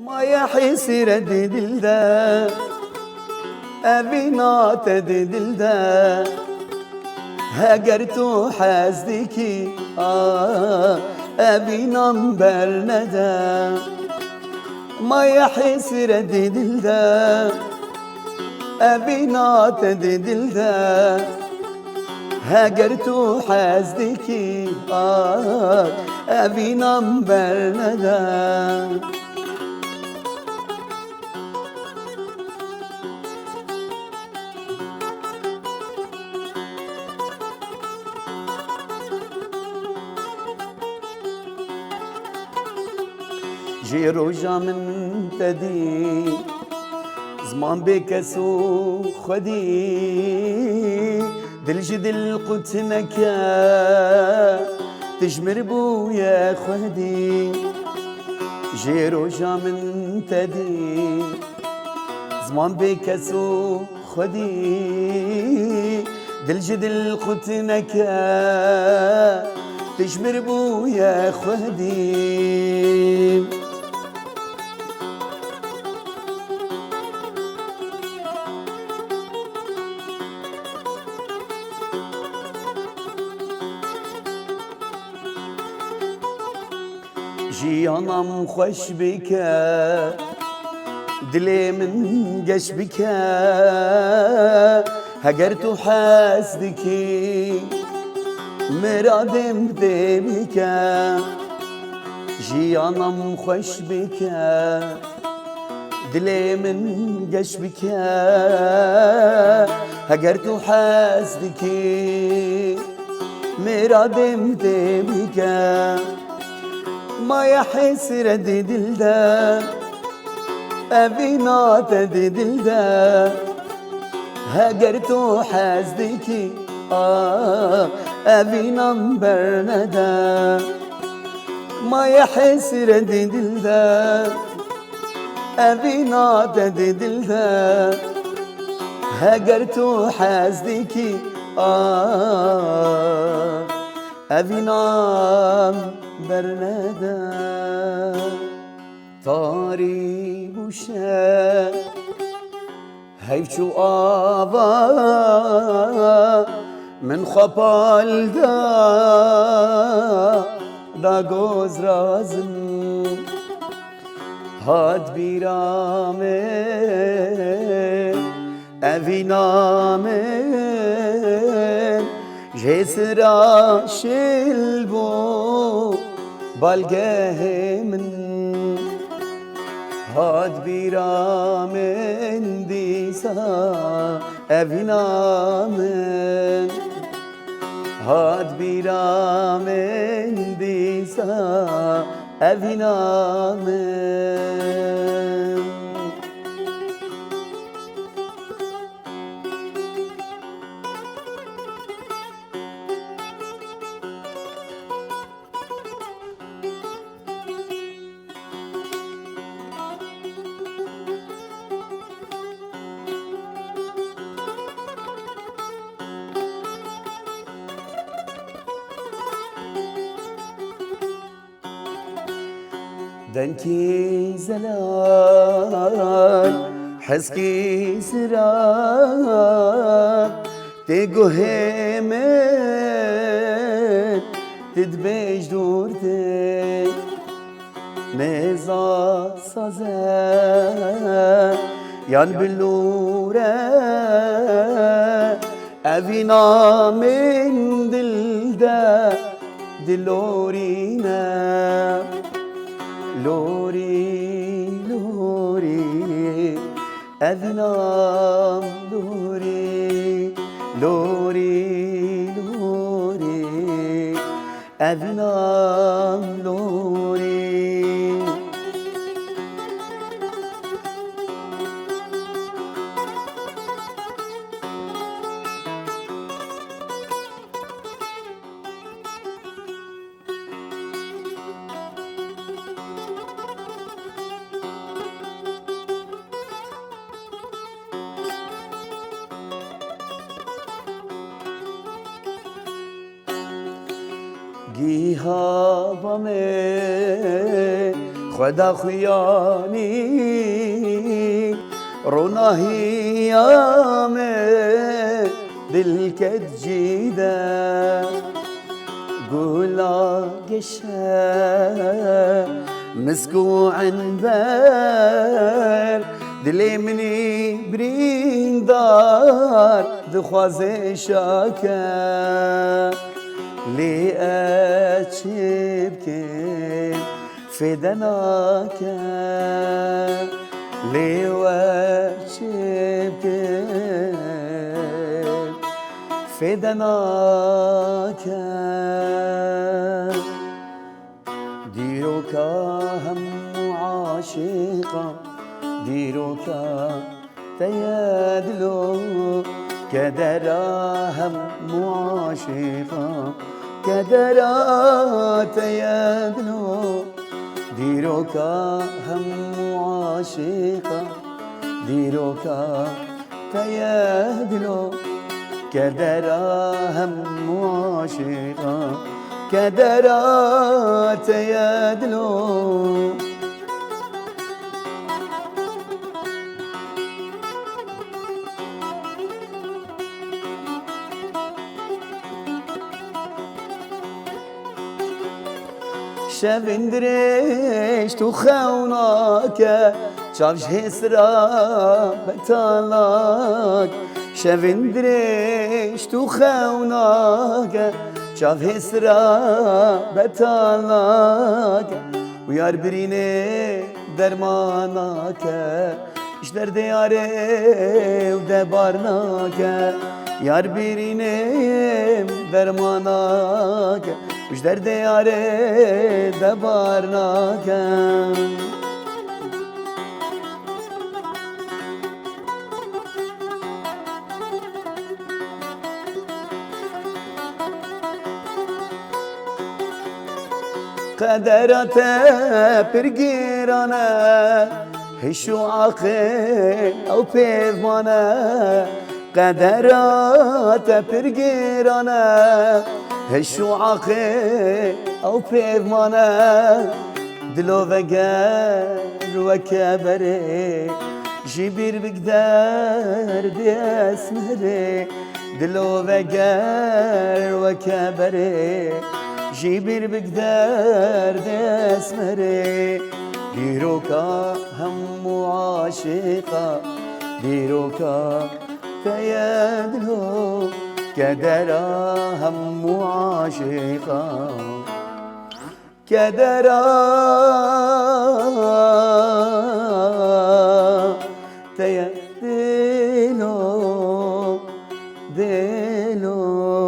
ما يحس رد دلدا أبينات دلدا هجرتو حزدكي أبينام برندا ما يحس رد دلدا أبينات دلدا هجرتو حزدكي أبينام برندا جي روجا من تدي زمان بكسو خدي دل جدل قتنك تجمر بو يا خدي جي روجا من تدي زمان بكسو خدي دل جدل قتنك تجمر بو يا خدي جيانم خوش بك دلي من قش بك هجرت حاسدكي مرادم بدمك جيانم خوش بك دلي من قش بك هجرت حاسدكي مرادم بدمك ما يحس رد دلدا أبينات دلدا هجرتو حزدكي أبينام برندا ما يحس رد دلدا أبينات دلدا هجرتو حزدكي أبينام برندا طاري بوشا هيفشو آبا من خبال دا گوز رازم هاد بیرامه اوینامه جسرا شلبو بالگه من هاد بیرامن دیسا اوینامن هاد بیرامن دیسا اوینامن دنكي زلال حسكي سرال تيقوهي من تدبيج دورتي ميزا سازا يان بلورة أفينا من دلدا دلورينا لوري لوري أذنام لوري لوري لوري أذنام لوري گیها با من خدا خياني روناهي يامي دل كتجيدا قولا قشا مسكو عنبر دلي مني برين دار دخوازي شاكا لي أتشبكي فدناك لي وأتشبكي فدناك ديروك هم عاشقا ديروك تيادلو كدرا هم عاشقا كدرا تيادلو ديروك هم عاشقا ديروك تيادلو كدرا هم عاشقا كدرا تيادلو شفندريش تخوناك شافش هسرا بتالاك شفندريش تخوناك شاف هسرا بتالاك ويار بريني درماناك اشتر دياري ودبارناك يار بريني درماناك وش درد یاره دبار ناکن قدرت پرگیرانه هشو عقل او پیمانه قدرت پرگیرانه هشو عقل او پیمانه دلو وگر وکبره جبیر بقدر باسمره دلو وگر وكبره جبیر بقدر باسمره دیروکا هم عاشقا دیروکا تيادلو كدرا هم عاشقا كدرا تيادلو دلو